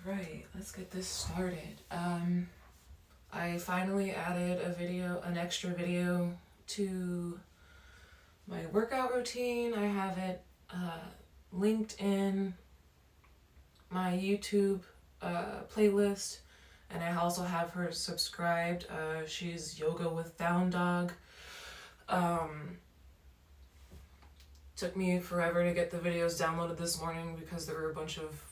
Alright, let's get this started. I finally added an extra video to my workout routine. I have it linked in my YouTube playlist, and I also have her subscribed. She's Yoga with Down Dog. Took me forever to get the videos downloaded this morning because there were a bunch of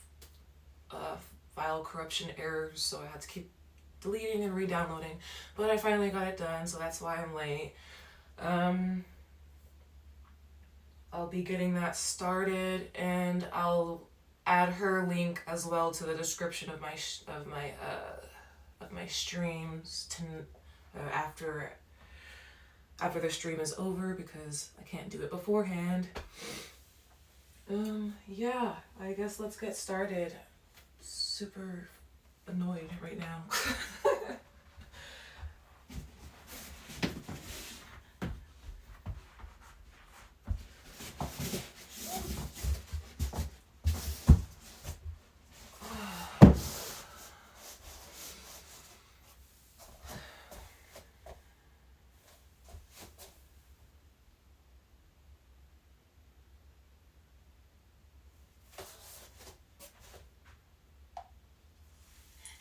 file corruption errors, so I had to keep deleting and re-downloading, but I finally got it done, so that's why I'm late. I'll be getting that started, and I'll add her link as well to the description of my streams after the stream is over, because I can't do it beforehand. Yeah, I guess let's get started. Super annoyed right now.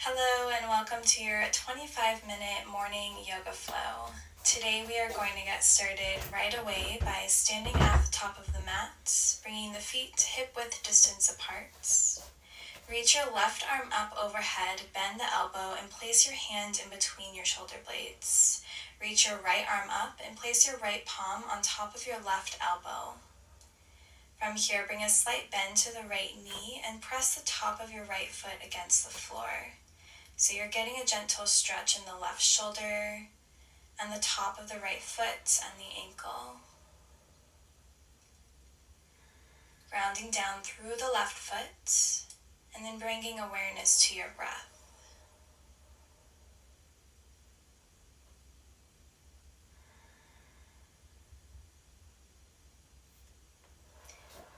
Hello and welcome to your 25-minute morning yoga flow. Today we are going to get started right away by standing at the top of the mat, bringing the feet hip-width distance apart. Reach your left arm up overhead, bend the elbow, and place your hand in between your shoulder blades. Reach your right arm up and place your right palm on top of your left elbow. From here, bring a slight bend to the right knee and press the top of your right foot against the floor. So you're getting a gentle stretch in the left shoulder and the top of the right foot and the ankle. Grounding down through the left foot and then bringing awareness to your breath.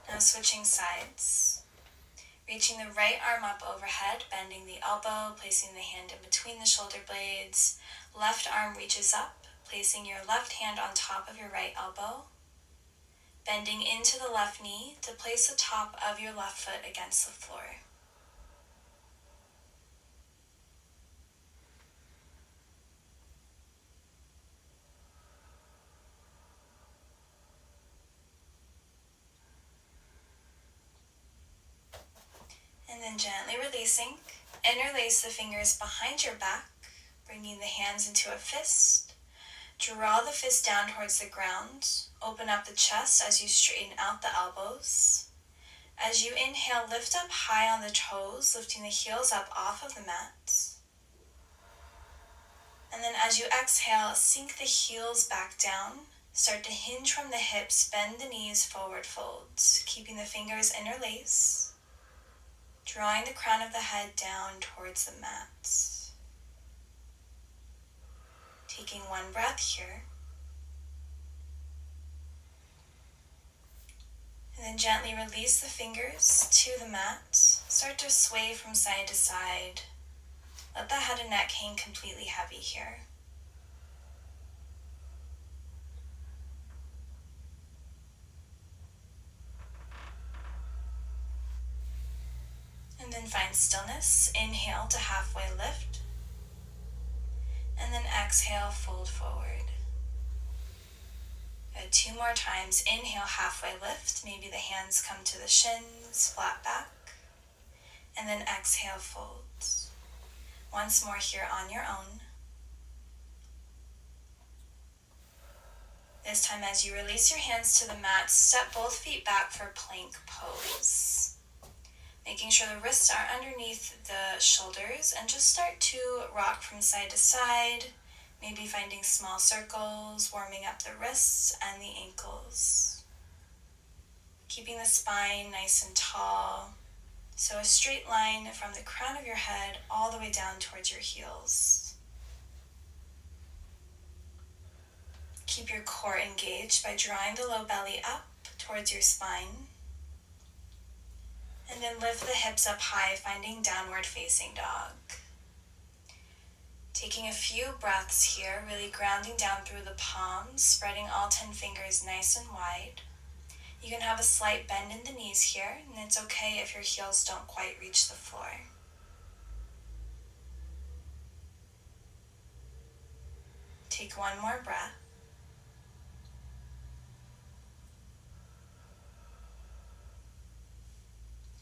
Now switching sides. Reaching the right arm up overhead, bending the elbow, placing the hand in between the shoulder blades. Left arm reaches up, placing your left hand on top of your right elbow. Bending into the left knee to place the top of your left foot against the floor. And then gently releasing, interlace the fingers behind your back, bringing the hands into a fist. Draw the fist down towards the ground. Open up the chest as you straighten out the elbows. As you inhale, lift up high on the toes, lifting the heels up off of the mat. And then as you exhale, sink the heels back down. Start to hinge from the hips, bend the knees, forward fold, keeping the fingers interlace. Drawing the crown of the head down towards the mat. Taking one breath here. And then gently release the fingers to the mat. Start to sway from side to side. Let the head and neck hang completely heavy here. And then find stillness. Inhale to halfway lift. And then exhale, fold forward. Good. 2 more times. Inhale, halfway lift. Maybe the hands come to the shins, flat back. And then exhale, fold. Once more here on your own. This time as you release your hands to the mat, step both feet back for plank pose. Making sure the wrists are underneath the shoulders and just start to rock from side to side, maybe finding small circles, warming up the wrists and the ankles. Keeping the spine nice and tall, so a straight line from the crown of your head all the way down towards your heels. Keep your core engaged by drawing the low belly up towards your spine. And then lift the hips up high, finding downward facing dog. Taking a few breaths here, really grounding down through the palms, spreading all 10 fingers nice and wide. You can have a slight bend in the knees here, and it's okay if your heels don't quite reach the floor. Take one more breath.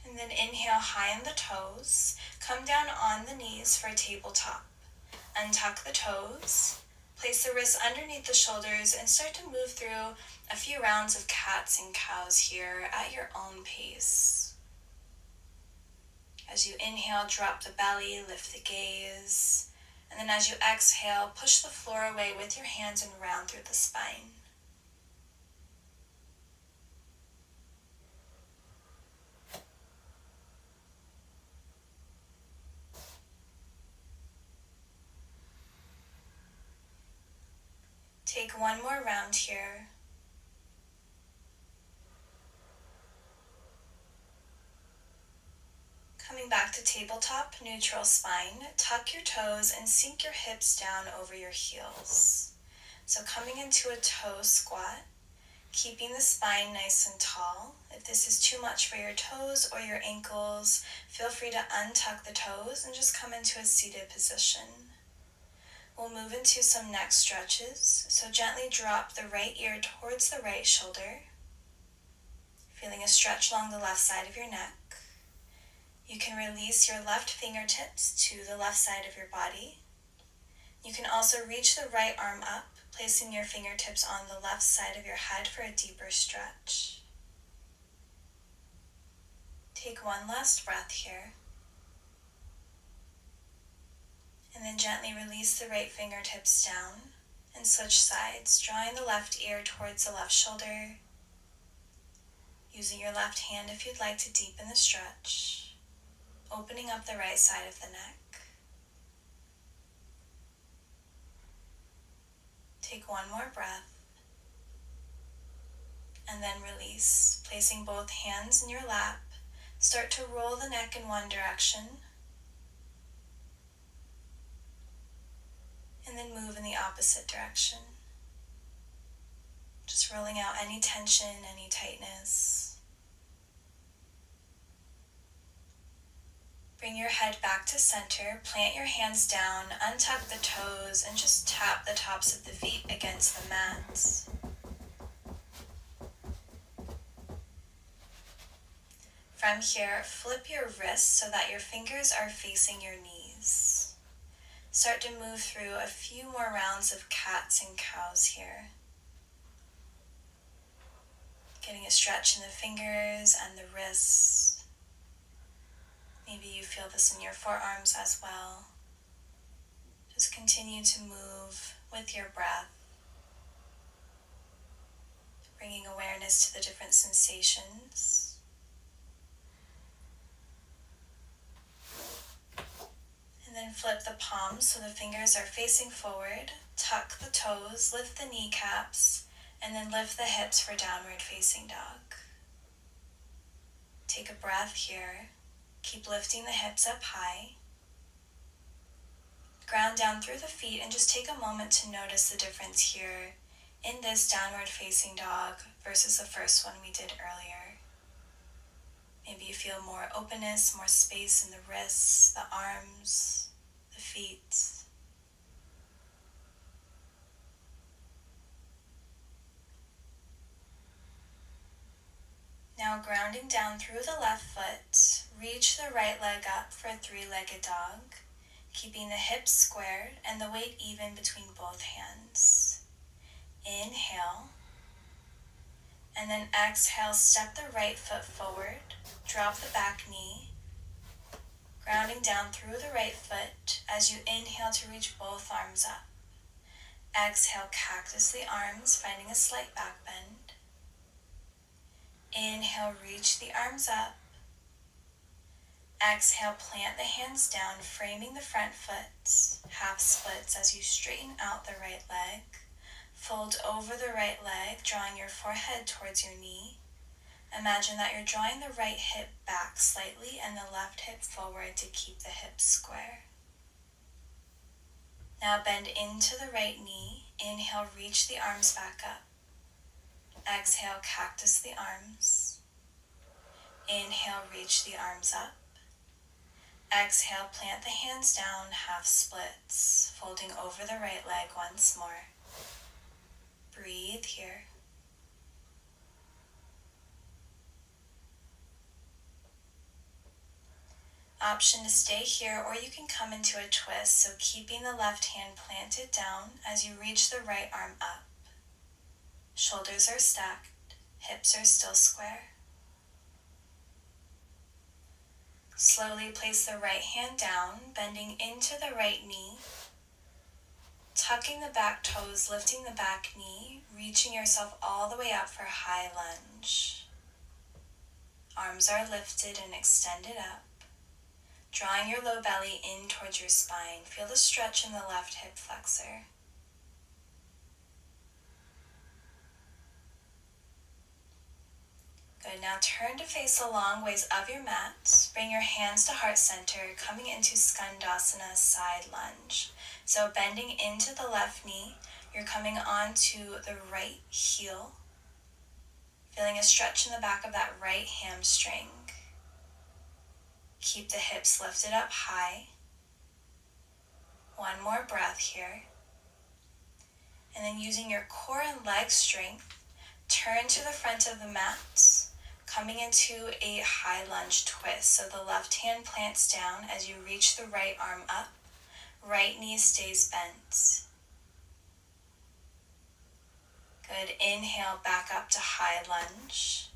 And then inhale high in the toes. Come down on the knees for a tabletop. Untuck the toes. Place the wrists underneath the shoulders and start to move through a few rounds of cats and cows here at your own pace. As you inhale, drop the belly, lift the gaze. And then as you exhale, push the floor away with your hands and round through the spine. Take one more round here. Coming back to tabletop, neutral spine, tuck your toes and sink your hips down over your heels. So coming into a toe squat, keeping the spine nice and tall. If this is too much for your toes or your ankles, feel free to untuck the toes and just come into a seated position. We'll move into some neck stretches, so gently drop the right ear towards the right shoulder, feeling a stretch along the left side of your neck. You can release your left fingertips to the left side of your body. You can also reach the right arm up, placing your fingertips on the left side of your head for a deeper stretch. Take one last breath here. And then gently release the right fingertips down and switch sides, drawing the left ear towards the left shoulder, using your left hand if you'd like to deepen the stretch, opening up the right side of the neck. Take one more breath, and then release, placing both hands in your lap. Start to roll the neck in one direction, and then move in the opposite direction. Just rolling out any tension, any tightness. Bring your head back to center, plant your hands down, untuck the toes, and just tap the tops of the feet against the mat. From here, flip your wrists so that your fingers are facing your knees. Start to move through a few more rounds of cats and cows here. Getting a stretch in the fingers and the wrists. Maybe you feel this in your forearms as well. Just continue to move with your breath, bringing awareness to the different sensations. And then flip the palms so the fingers are facing forward. Tuck the toes, lift the kneecaps, and then lift the hips for downward facing dog. Take a breath here. Keep lifting the hips up high. Ground down through the feet and just take a moment to notice the difference here in this downward facing dog versus the first one we did earlier. Maybe you feel more openness, more space in the wrists, the arms, the feet. Now grounding down through the left foot, reach the right leg up for a three-legged dog, keeping the hips squared and the weight even between both hands. Inhale, and then exhale, step the right foot forward, drop the back knee, grounding down through the right foot as you inhale to reach both arms up. Exhale, cactus the arms, finding a slight back bend. Inhale, reach the arms up. Exhale, plant the hands down, framing the front foot, half splits as you straighten out the right leg. Fold over the right leg, drawing your forehead towards your knee. Imagine that you're drawing the right hip back slightly and the left hip forward to keep the hips square. Now bend into the right knee. Inhale, reach the arms back up. Exhale, cactus the arms. Inhale, reach the arms up. Exhale, plant the hands down, half splits, folding over the right leg once more. Breathe here. Option to stay here, or you can come into a twist, so keeping the left hand planted down as you reach the right arm up. Shoulders are stacked, hips are still square. Slowly place the right hand down, bending into the right knee, tucking the back toes, lifting the back knee, reaching yourself all the way up for high lunge. Arms are lifted and extended up. Drawing your low belly in towards your spine. Feel the stretch in the left hip flexor. Good, now turn to face the long ways of your mat. Bring your hands to heart center, coming into Skandasana, side lunge. So bending into the left knee, you're coming onto the right heel. Feeling a stretch in the back of that right hamstring. Keep the hips lifted up high. One more breath here. And then using your core and leg strength, turn to the front of the mat, coming into a high lunge twist. So the left hand plants down as you reach the right arm up. Right knee stays bent. Good. Inhale, back up to high lunge.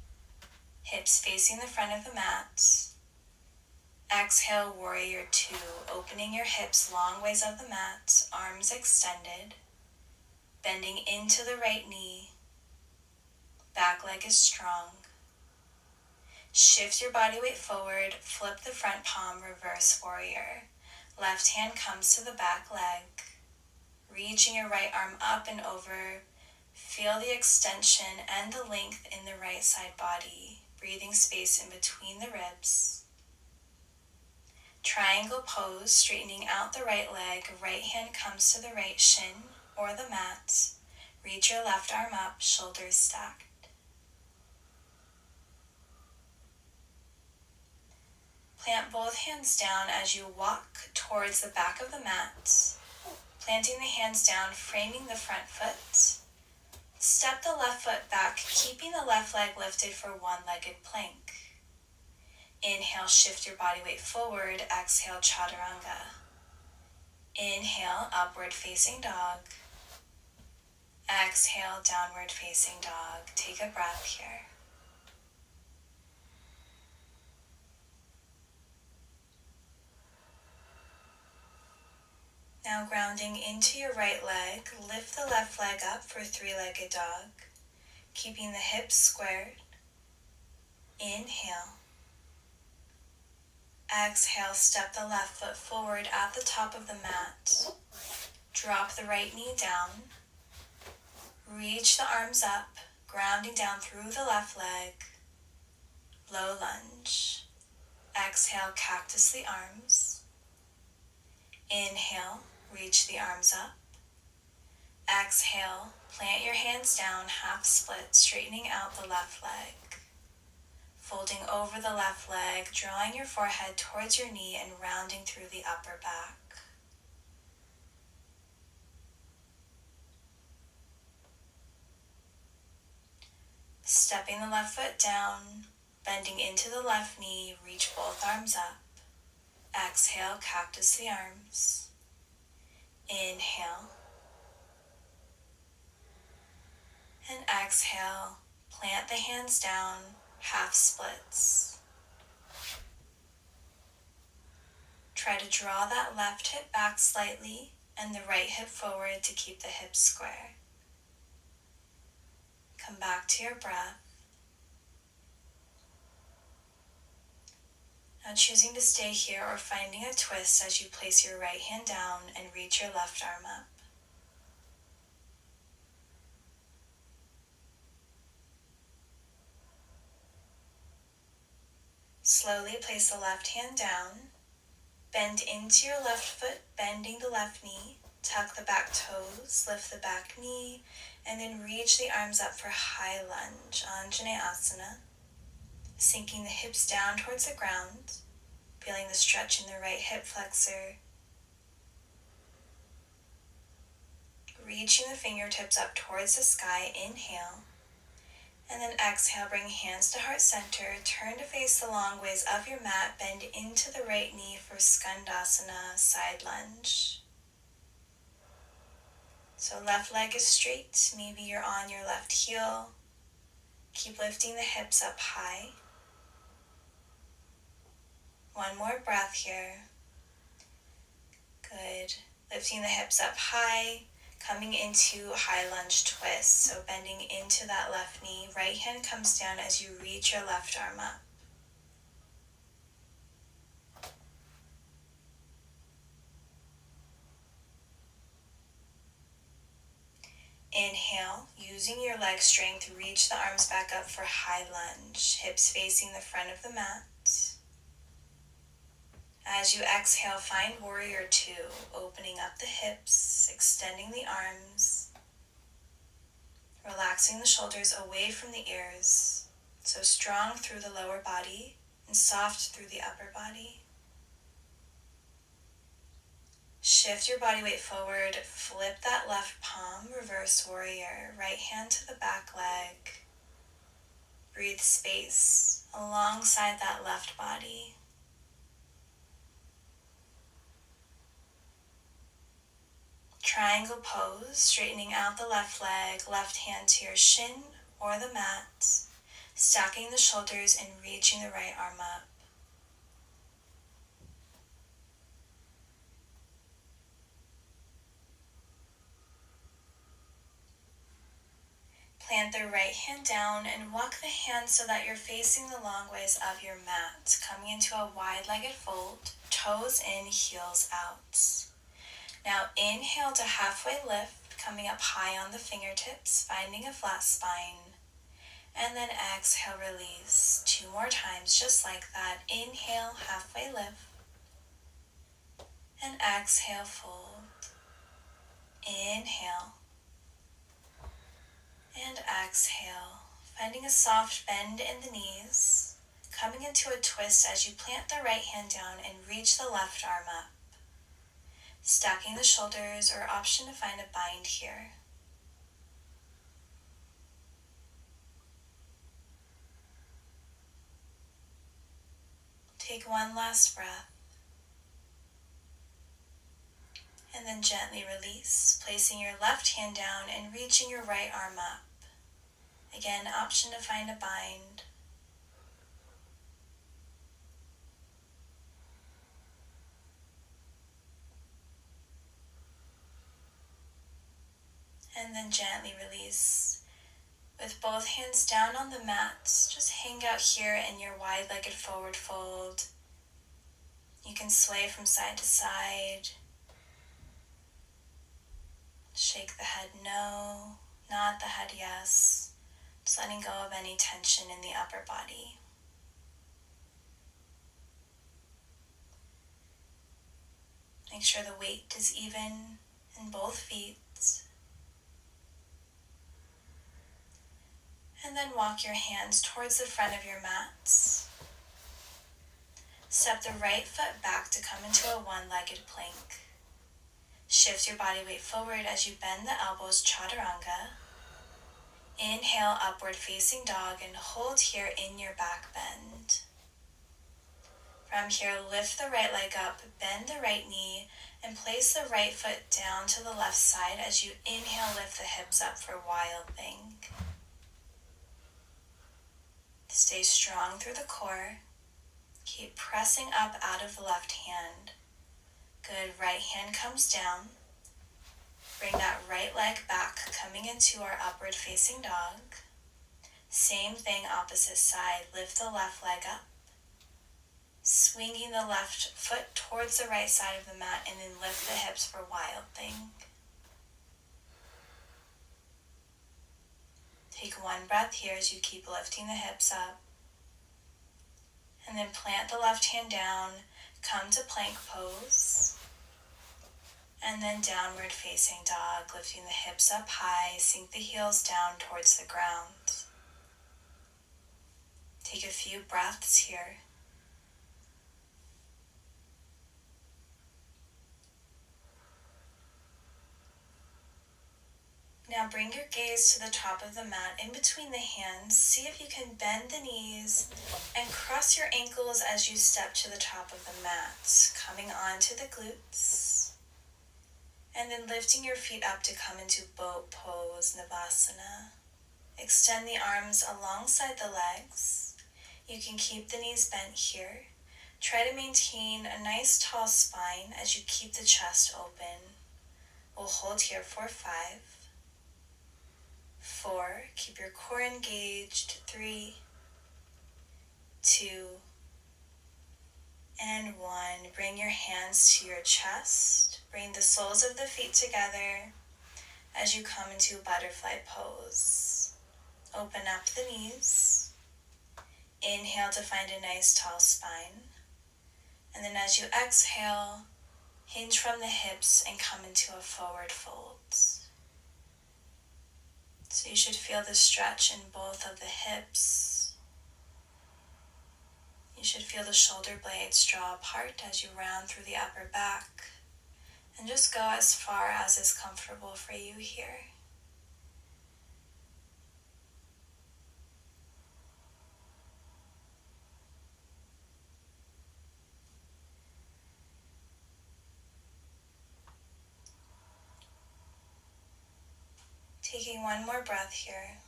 Hips facing the front of the mat. Exhale, warrior two, opening your hips long ways of the mat, arms extended, bending into the right knee, back leg is strong. Shift your body weight forward, flip the front palm, reverse warrior. Left hand comes to the back leg, reaching your right arm up and over. Feel the extension and the length in the right side body, breathing space in between the ribs. Triangle pose, straightening out the right leg, right hand comes to the right shin or the mat. Reach your left arm up, shoulders stacked. Plant both hands down as you walk towards the back of the mat, planting the hands down, framing the front foot. Step the left foot back, keeping the left leg lifted for one-legged plank. Inhale, shift your body weight forward. Exhale, chaturanga. Inhale, upward facing dog. Exhale, downward facing dog. Take a breath here. Now grounding into your right leg, lift the left leg up for three-legged dog, keeping the hips squared. Inhale. Exhale, step the left foot forward at the top of the mat. Drop the right knee down. Reach the arms up, grounding down through the left leg. Low lunge. Exhale, cactus the arms. Inhale, reach the arms up. Exhale, plant your hands down, half split, straightening out the left leg. Folding over the left leg, drawing your forehead towards your knee and rounding through the upper back. Stepping the left foot down, bending into the left knee, reach both arms up. Exhale, cactus the arms. Inhale. And exhale, plant the hands down, half splits. Try to draw that left hip back slightly and the right hip forward to keep the hips square. Come back to your breath. Now choosing to stay here or finding a twist as you place your right hand down and reach your left arm up. Slowly place the left hand down. Bend into your left foot, bending the left knee. Tuck the back toes, lift the back knee, and then reach the arms up for high lunge, Anjaneyasana. Sinking the hips down towards the ground, feeling the stretch in the right hip flexor. Reaching the fingertips up towards the sky, inhale. And then exhale, bring hands to heart center, turn to face the long ways of your mat, bend into the right knee for Skandasana, side lunge. So left leg is straight, maybe you're on your left heel. Keep lifting the hips up high. One more breath here. Good. Lifting the hips up high, coming into high lunge twist. So bending into that left knee, right hand comes down as you reach your left arm up. Inhale, using your leg strength, reach the arms back up for high lunge, hips facing the front of the mat. As you exhale, find warrior two, opening up the hips, extending the arms, relaxing the shoulders away from the ears, so strong through the lower body and soft through the upper body. Shift your body weight forward, flip that left palm, reverse warrior, right hand to the back leg. Breathe space alongside that left body. Triangle pose, straightening out the left leg, left hand to your shin or the mat, stacking the shoulders and reaching the right arm up. Plant the right hand down and walk the hands so that you're facing the long ways of your mat, coming into a wide-legged fold, toes in, heels out. Now inhale to halfway lift, coming up high on the fingertips, finding a flat spine. And then exhale, release. 2 more times, just like that. Inhale, halfway lift. And exhale, fold. Inhale. And exhale, finding a soft bend in the knees, coming into a twist as you plant the right hand down and reach the left arm up. Stacking the shoulders, or option to find a bind here. Take one last breath. And then gently release, placing your left hand down and reaching your right arm up. Again, option to find a bind. And then gently release. With both hands down on the mat, just hang out here in your wide-legged forward fold. You can sway from side to side. Shake the head no, nod the head yes. Just letting go of any tension in the upper body. Make sure the weight is even in both feet. And then walk your hands towards the front of your mats. Step the right foot back to come into a one-legged plank. Shift your body weight forward as you bend the elbows, chaturanga. Inhale, upward facing dog, and hold here in your back bend. From here, lift the right leg up, bend the right knee, and place the right foot down to the left side as you inhale, lift the hips up for wild thing. Stay strong through the core. Keep pressing up out of the left hand. Good, right hand comes down. Bring that right leg back, coming into our upward facing dog. Same thing, opposite side. Lift the left leg up. Swinging the left foot towards the right side of the mat, and then lift the hips for wild thing. Take one breath here as you keep lifting the hips up. And then plant the left hand down, come to plank pose. And then downward facing dog, lifting the hips up high, sink the heels down towards the ground. Take a few breaths here. Now bring your gaze to the top of the mat in between the hands. See if you can bend the knees and cross your ankles as you step to the top of the mat, coming onto the glutes. And then lifting your feet up to come into boat pose, Navasana. Extend the arms alongside the legs. You can keep the knees bent here. Try to maintain a nice tall spine as you keep the chest open. We'll hold here for 5, 4, keep your core engaged, 3, 2, and 1. Bring your hands to your chest. Bring the soles of the feet together as you come into butterfly pose. Open up the knees. Inhale to find a nice tall spine. And then as you exhale, hinge from the hips and come into a forward fold. So you should feel the stretch in both of the hips. You should feel the shoulder blades draw apart as you round through the upper back. And just go as far as is comfortable for you here. Taking one more breath here.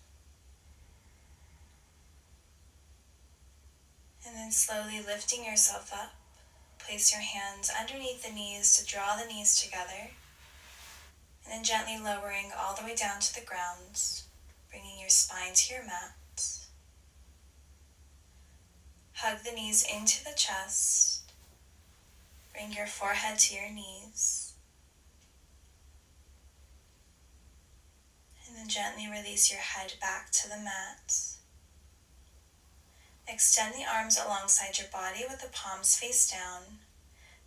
And then slowly lifting yourself up. Place your hands underneath the knees to draw the knees together. And then gently lowering all the way down to the ground, bringing your spine to your mat. Hug the knees into the chest. Bring your forehead to your knees. And then gently release your head back to the mat. Extend the arms alongside your body with the palms face down.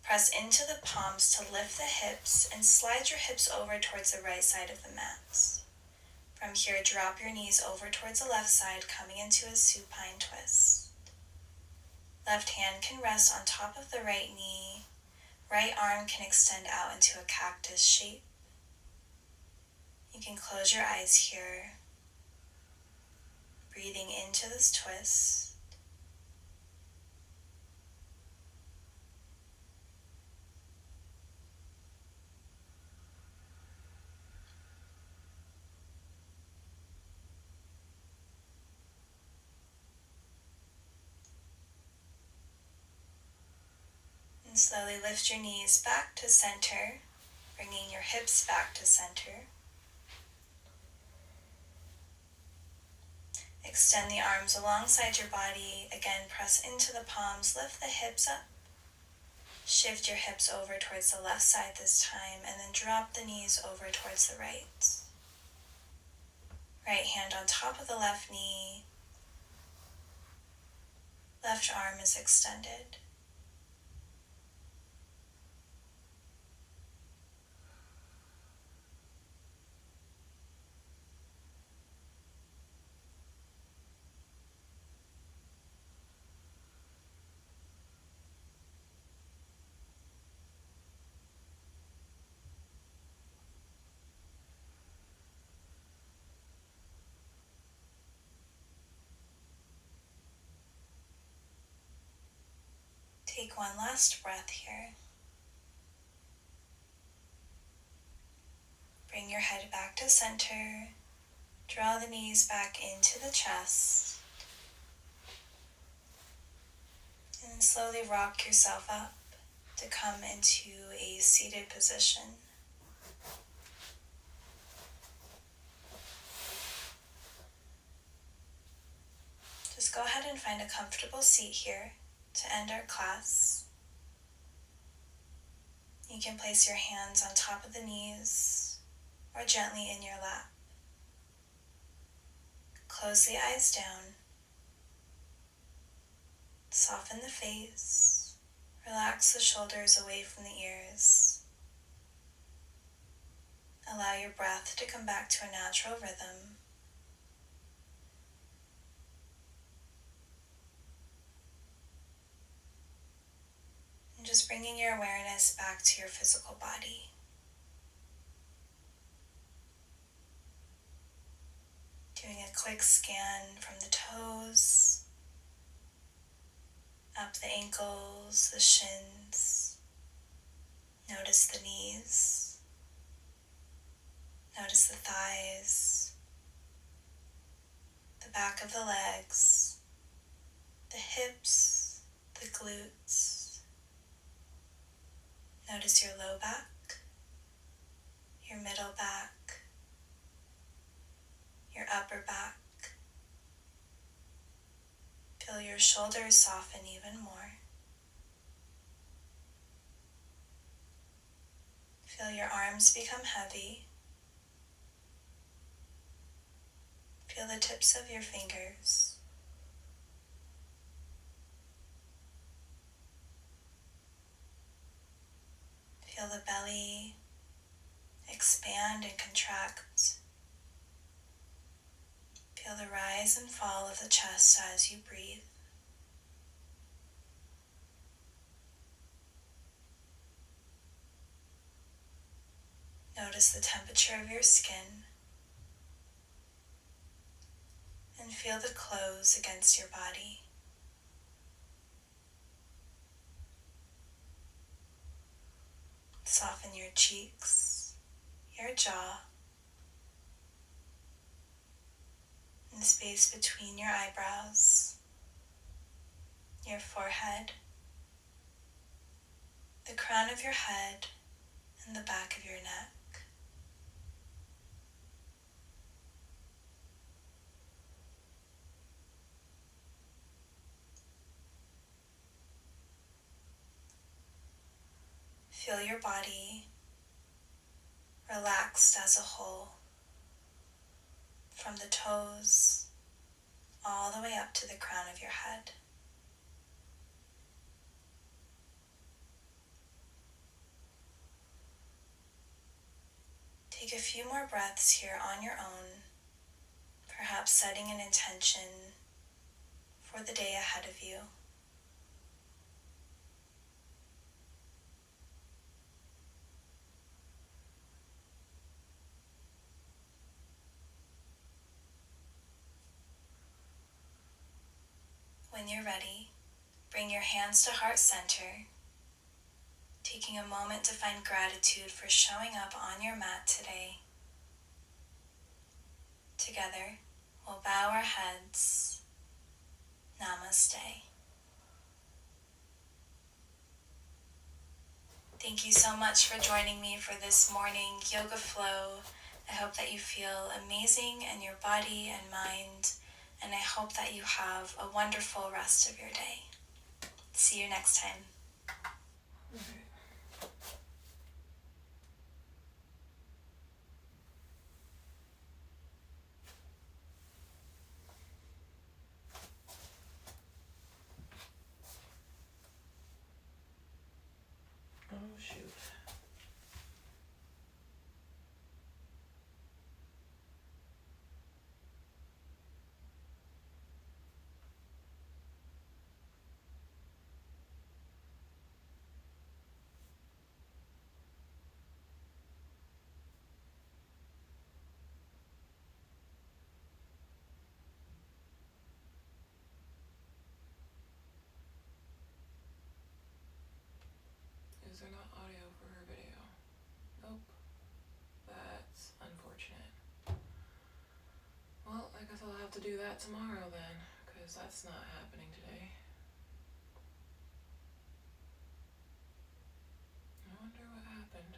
Press into the palms to lift the hips and slide your hips over towards the right side of the mat. From here, drop your knees over towards the left side, coming into a supine twist. Left hand can rest on top of the right knee. Right arm can extend out into a cactus shape. You can close your eyes here, breathing into this twist. And slowly lift your knees back to center, bringing your hips back to center. Extend the arms alongside your body. Again, press into the palms, lift the hips up. Shift your hips over towards the left side this time, and then drop the knees over towards the right. Right hand on top of the left knee. Left arm is extended. Take one last breath here. Bring your head back to center. Draw the knees back into the chest. And then slowly rock yourself up to come into a seated position. Just go ahead and find a comfortable seat here to end our class. You can place your hands on top of the knees or gently in your lap. Close the eyes down. Soften the face. Relax the shoulders away from the ears. Allow your breath to come back to a natural rhythm. And just bringing your awareness back to your physical body. Doing a quick scan from the toes, up the ankles, the shins. Notice the knees. Notice the thighs, the back of the legs, the hips, the glutes. Notice your low back, your middle back, your upper back. Feel your shoulders soften even more. Feel your arms become heavy. Feel the tips of your fingers. Feel the belly expand and contract. Feel the rise and fall of the chest as you breathe. Notice the temperature of your skin and feel the clothes against your body. Soften your cheeks, your jaw, and the space between your eyebrows, your forehead, the crown of your head, and the back of your neck. Feel your body relaxed as a whole, from the toes all the way up to the crown of your head. Take a few more breaths here on your own, perhaps setting an intention for the day ahead of you. When you're ready, bring your hands to heart center, taking a moment to find gratitude for showing up on your mat today. Together, we'll bow our heads. Namaste. Thank you so much for joining me for this morning yoga flow. I hope that you feel amazing in your body and mind, and I hope that you have a wonderful rest of your day. See you next time. Oh, shoot. Is there not audio for her video? Nope. That's unfortunate. Well, I guess I'll have to do that tomorrow then, because that's not happening today. I wonder what happened.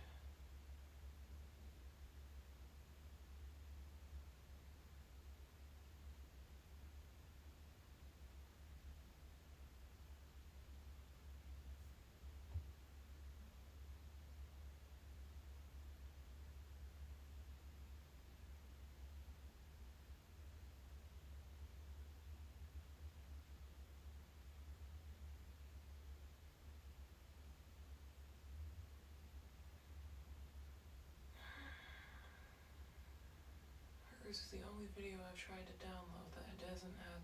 This is the only video I've tried to download that it doesn't have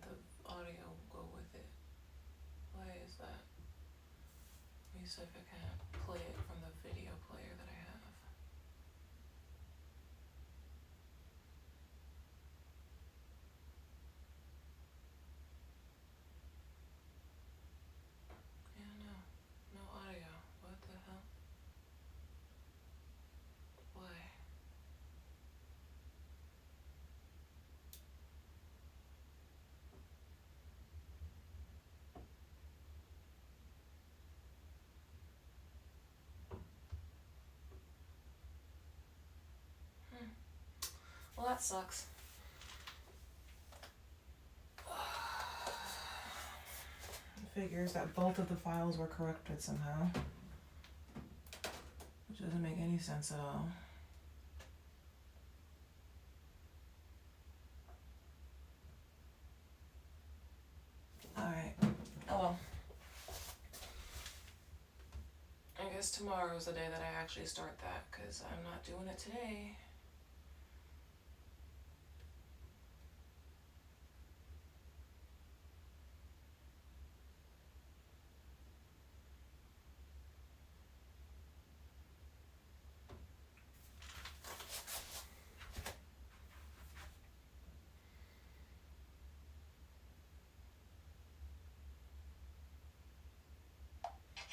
the audio go with it. Why is that? Let me see if I can play it from the video player that I have. Yeah, no audio. What the hell? Why? Well, that sucks. It figures that both of the files were corrupted somehow, which doesn't make any sense at all. Alright. Oh well. I guess tomorrow is the day that I actually start that, because I'm not doing it today.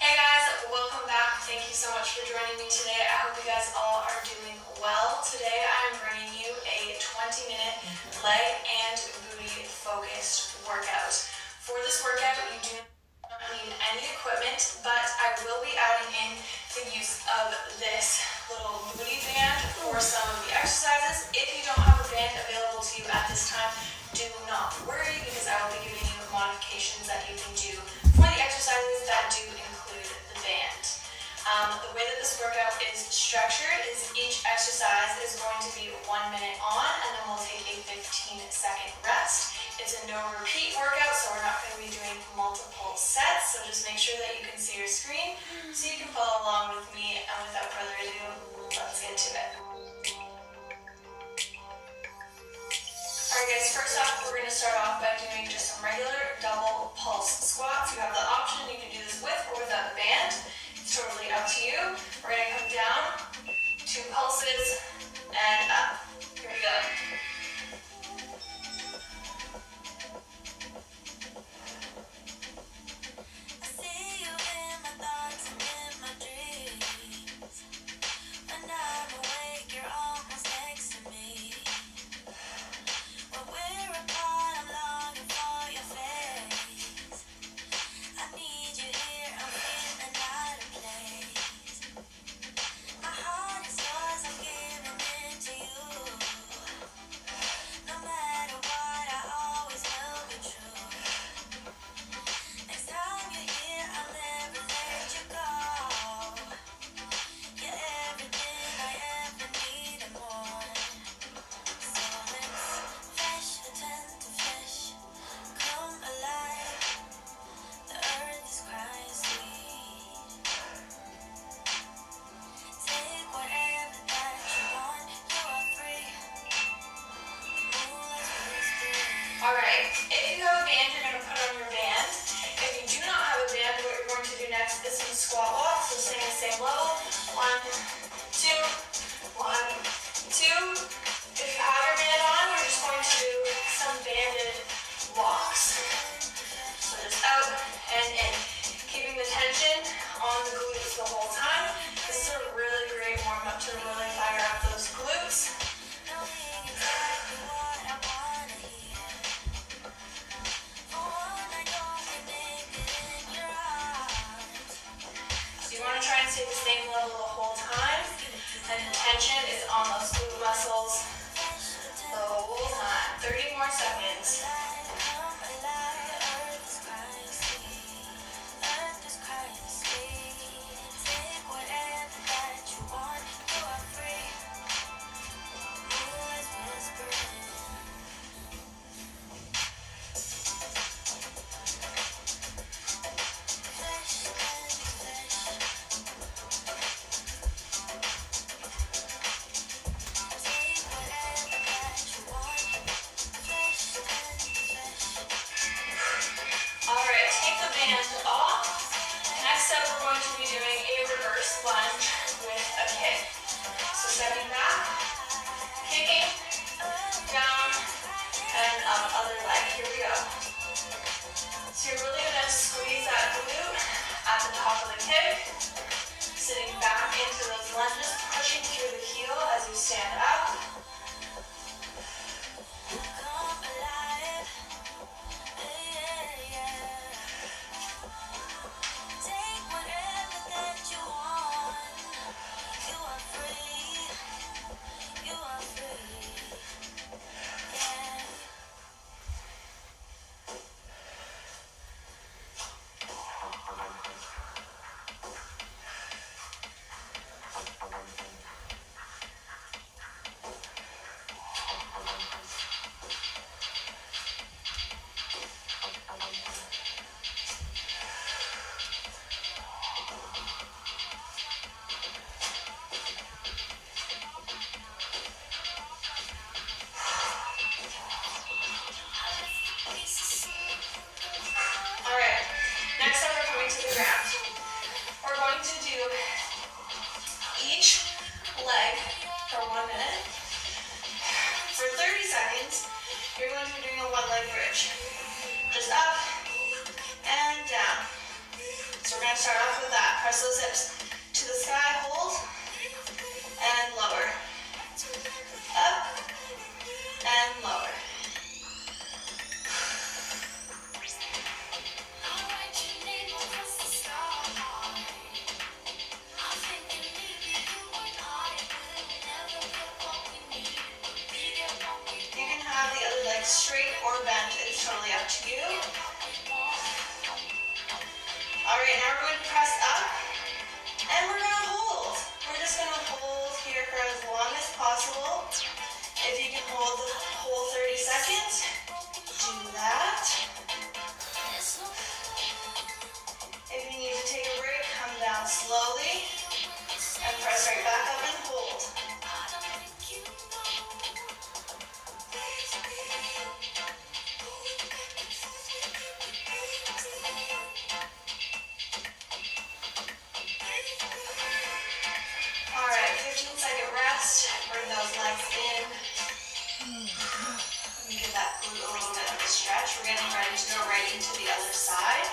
Hey guys, welcome back. Thank you so much for joining me today. I hope you guys all are doing well. Today I'm bringing you a 20-minute leg and booty focused workout. For this workout, you do not need any equipment, but I will be adding in the use of this little booty band for some of the exercises. If you don't have a band available to you at this time, do not worry, because I will be giving you modifications that you can do for the exercises that do include the band. The way that this workout is structured is each exercise is going to be 1 minute on, and then we'll take a 15-second rest. It's a no repeat workout, so we're not going to be doing multiple sets, so just make sure that you can see your screen so you can follow along with me, and without further ado, let's get to it. Alright guys, first off, we're going to start off by doing just some regular double pulse squats. You have the option, you can do this with or without the band. It's totally up to you. We're going to come down, 2 pulses, and up. Here we go. I see you in my thoughts and in my dreams. When I'm awake, you're almost next to me. When we're apart, I'm longing for your face. I need you here, I'm feeling out of place. My heart is yours, I'm giving it to you. No matter what, I always will be true. Next time you're here, I'll never let you go. You're everything I ever need and more. So let's flesh attend to flesh, come alive. The earth is crying sweet. Take whatever that you want, you are free. Moonlight's whispering. Alright, if you have a band, you're going to put on your band. If you do not have a band, what you're going to do next is some squat walks, so staying the same level. 1, 2, 1, 2. If you have your band on, we're just going to do some banded walks. So just out and in, keeping the tension on the glutes the whole time. This is a really great warm-up to really fire up those glutes. Knowing exactly what I want to hear. For one, I don't make it in your arms. So you want to try and stay the same level the whole time, and the tension is on those glute muscles the whole time. 30 more seconds. ground. We're going to do each leg for 1 minute. For 30 seconds, you're going to be doing a one-leg bridge. Just up and down. So we're going to start off with that. Press those hips to the sky, hold, and lower. Up and lower. You can have the other leg straight or bent. It's totally up to you. Alright, now we're going to press up and we're going to hold. We're just going to hold here for as long as possible. If you can hold the whole 30 seconds, do that. If you need to take a break, come down slowly and press right back up and hold. Alright, 15-second rest. Bring those legs in. Give that glute a little bit of a stretch. We're getting ready to go right into the other side.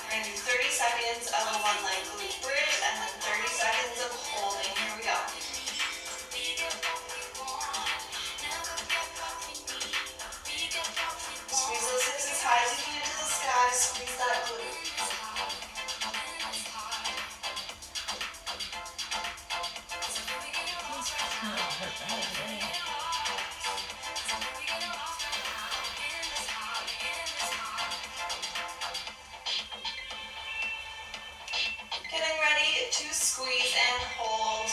We're going to do 30 seconds of a one-leg glute bridge and then 30 seconds of holding. Here we go. Squeeze those hips as high as you can into the sky. Squeeze that glute. Getting ready to squeeze and hold.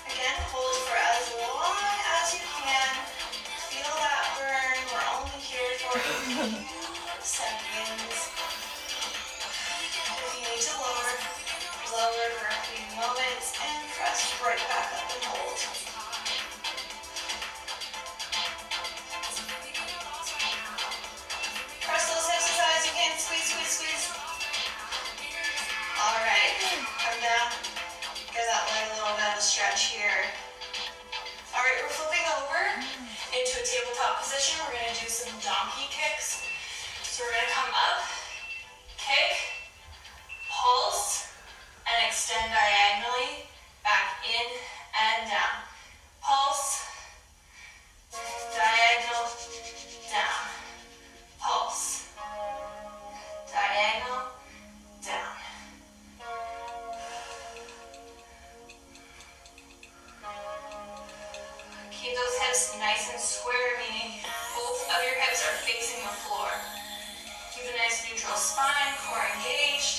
Again, hold for as long as you can. Feel that burn. We're only here for a few seconds. If you need to lower, lower for a few moments and press right back up and hold. Press those hips as high as you can. Squeeze, squeeze, squeeze. All right, come down. Give that leg a little bit of a stretch here. All right, we're flipping over into a tabletop position. We're going to do some donkey kicks. So we're going to come up, kick, pulse, and extend diagonally back in and down. Pulse, diagonal, down. Pulse, diagonal, down. Keep those hips nice and square, meaning both of your hips are facing the floor. Keep a nice neutral spine, core engaged.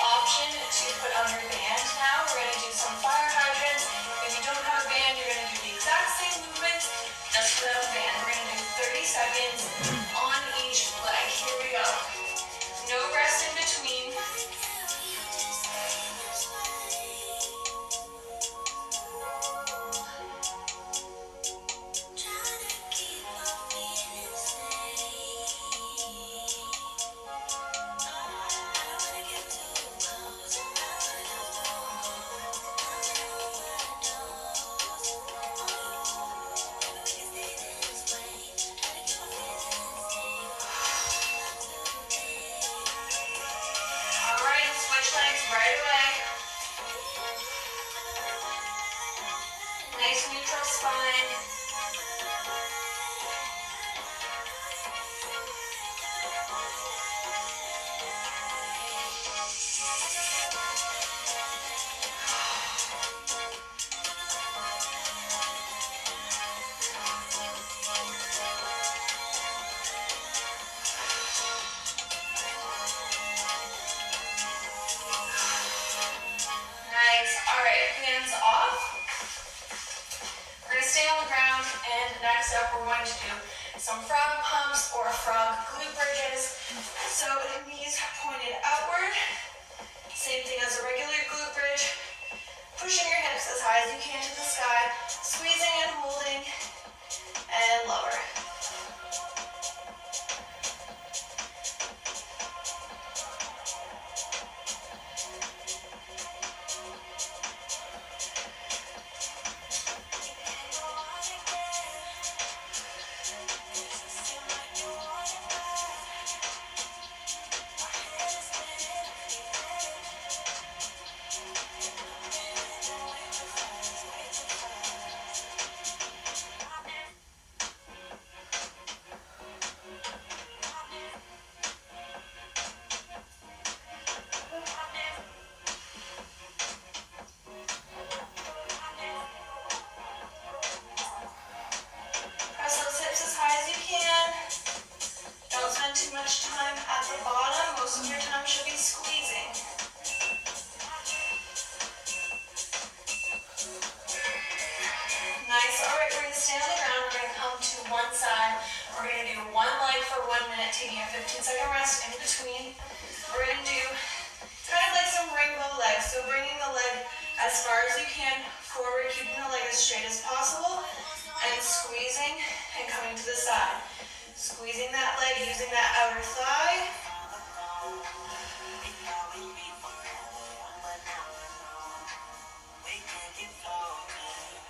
option to put on your band now. We're going to do some fire hydrants. If you don't have a band, you're going to do the exact same movements, just without a band. We're going to do 30 seconds on each leg. Here we go. No rest in between. Legs right away. Nice neutral spine. Nice. All right, hands off. We're going to stay on the ground, and next up we're going to do some frog pumps or frog glute bridges. So knees pointed outward. Same thing as a regular glute bridge. Pushing your hips as high as you can to the sky, squeezing and holding, and lower. Too much time at the bottom. Most of your time should be squeezing. Nice. All right, we're going to stay on the ground. We're going to come to one side. We're going to do one leg for 1 minute, taking a 15-second rest in between. We're going to do kind of like some rainbow legs. So bringing the leg as far as you can forward, keeping the leg as straight as possible, and squeezing and coming to the side. Squeezing that leg, using that outer thigh.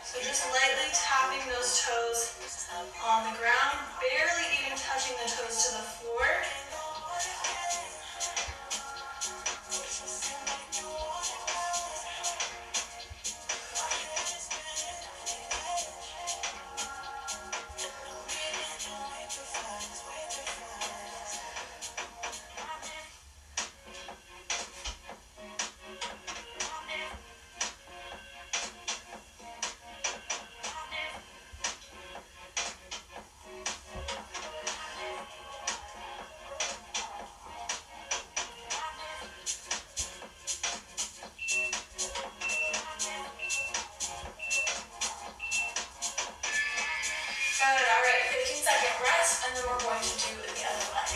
So just lightly tapping those toes on the ground, barely even touching the toes to the floor. Good, all right, 15-second rest, and then we're going to do the other leg.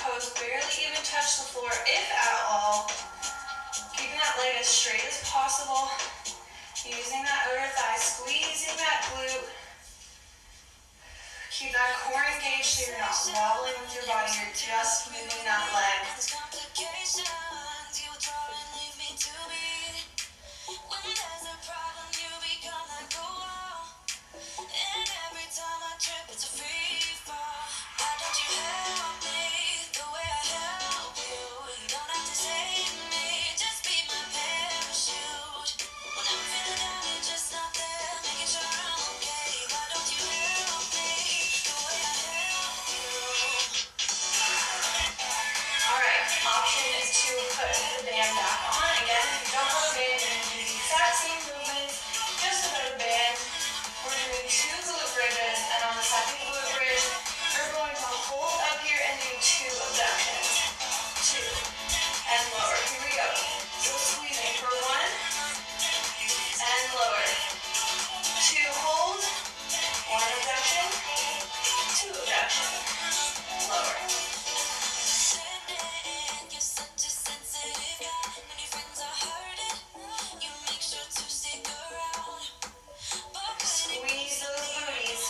Toes barely even touch the floor, if at all. Keeping that leg as straight as possible. Using that outer thigh, squeezing that glute. Keep that core engaged so you're not wobbling with your body, you're just moving that leg. 2 glute bridges, and on the second glute bridge, we're going to hold up here and do 2 abductions. 2 and lower. Here we go. So squeezing for 1 and lower. 2 hold, 1 abduction, 2 abduction, lower. Squeeze those booties.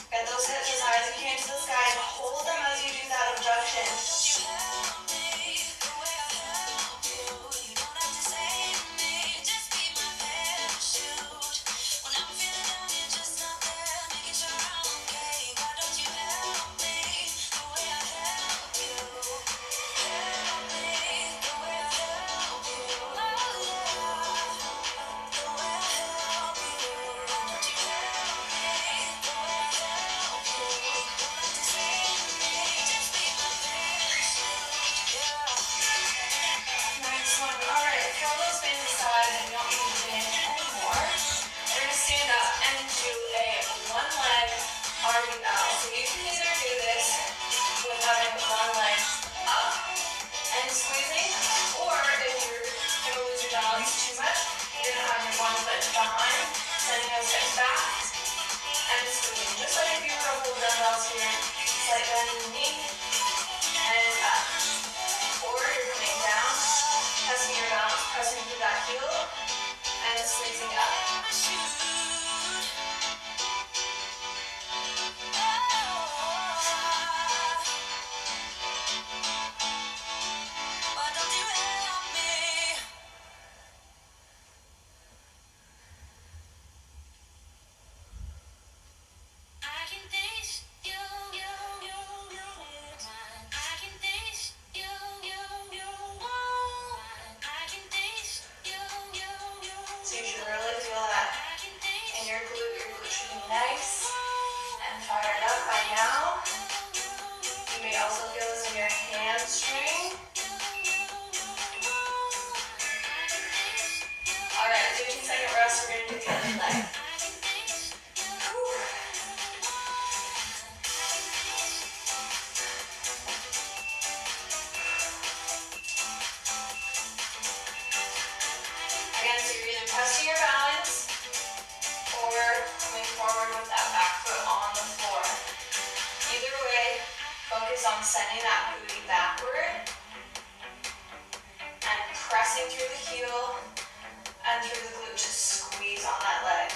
Get those hips as high as you can to the sky and hold them as you do that abduction. On sending that booty backward and pressing through the heel and through the glute to squeeze on that leg.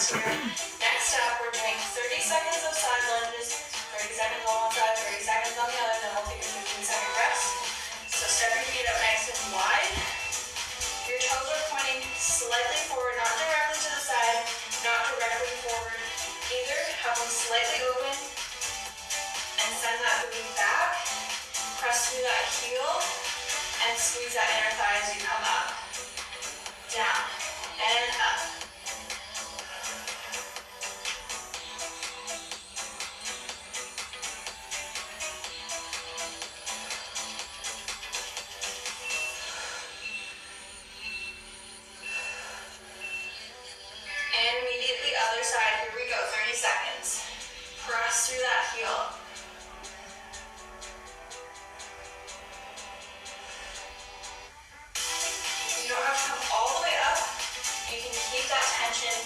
Next up, we're doing 30 seconds of side lunges, 30 seconds on one side, 30 seconds on the other, then we'll take a 15-second rest. So step your feet up nice and wide. Your toes are pointing slightly forward, not directly to the side, not directly forward either. Have them slightly open and send that booty back. Press through that heel and squeeze that inner thigh as you come up. Down and up. Press through that heel. You don't have to come all the way up. You can keep that tension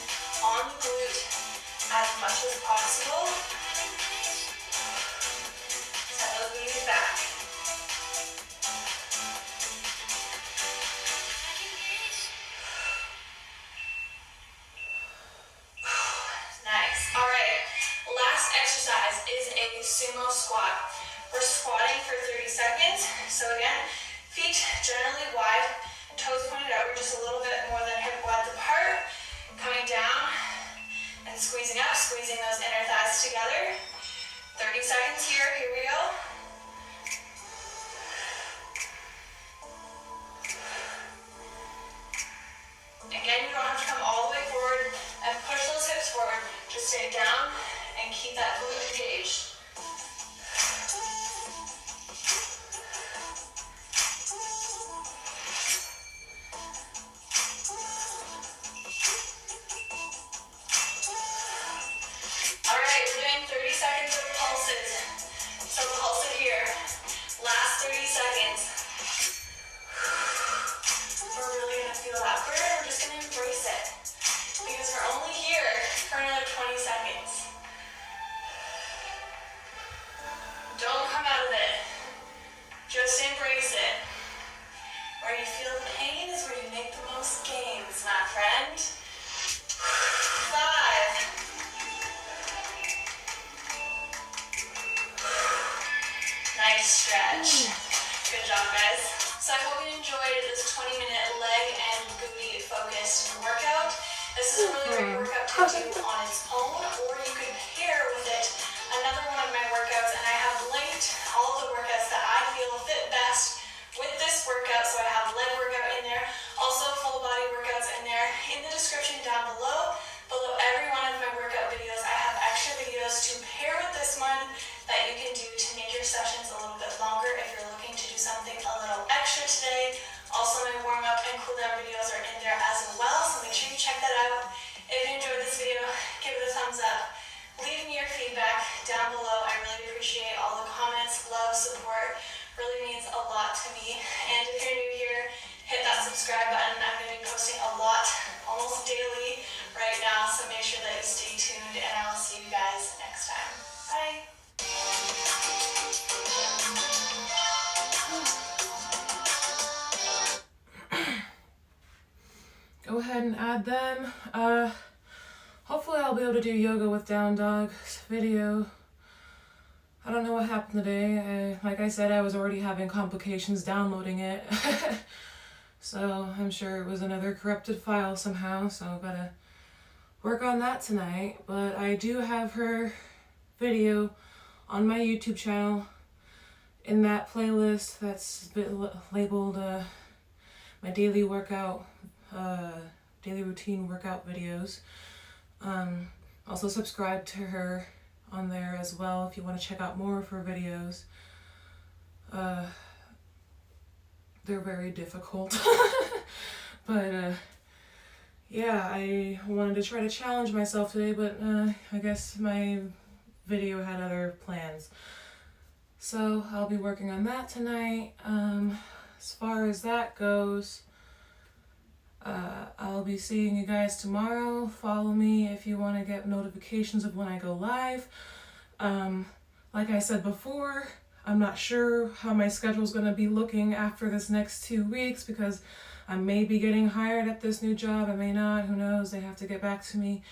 on the glute as much as possible. Send those booties back. sumo squat. We're squatting for 30 seconds. So again, feet generally wide, toes pointed out. We're just a little bit more than hip width apart. Coming down and squeezing up, squeezing those inner thighs together. 30 seconds here. Here we go. Again, you don't have to come all the way forward and push those hips forward. Just stay down and keep that glute engaged. All right, we're doing 30 seconds of pulses. So pulse it here. Last 30 seconds. We're really gonna feel that burn. We're just gonna embrace it because we're only here for another 20 seconds. Don't come out of it. Just embrace it. Where you feel the pain is where you make the most gains, my friend. 5. Nice stretch. Good job, guys. So I hope you enjoyed this 20-minute leg and booty focused workout. This is a really great workout to do on its own, or you could pair with it another one of my workouts, and I have linked all of the workouts that I feel fit best with this workout. So I have leg workout in there, also full body workouts in there. In the description down below every one of my workout videos, I have extra videos to pair with this one that you can do to make your sessions a little bit longer if you're looking to do something a little extra today. Also, my warm-up and cool-down videos are in there as well, so make sure you check that out. If you enjoyed this video, give it a thumbs up. Leave me your feedback down below. I really appreciate all the comments, love, support. Really means a lot to me. And if you're new here, hit that subscribe button. I'm going to be posting a lot, almost daily right now, so make sure that you stay tuned, and I will see you guys next time. Bye. Go ahead and add them. Hopefully I'll be able to do yoga with down dog video. I don't know what happened today. Like I said, I was already having complications downloading it. So I'm sure it was another corrupted file somehow, so I've got to work on that tonight. But I do have her video on my YouTube channel in that playlist that's labeled my daily workout, daily routine workout videos. Also subscribe to her on there as well if you want to check out more of her videos. They're very difficult. But yeah, I wanted to try to challenge myself today, but I guess my video had other plans. So I'll be working on that tonight. As far as that goes, I'll be seeing you guys tomorrow. Follow me if you want to get notifications of when I go live. Like I said before, I'm not sure how my schedule is going to be looking after this next 2 weeks because I may be getting hired at this new job. I may not. Who knows? They have to get back to me.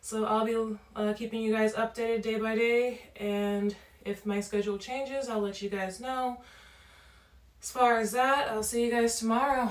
So I'll be keeping you guys updated day by day. And if my schedule changes, I'll let you guys know. As far as that, I'll see you guys tomorrow.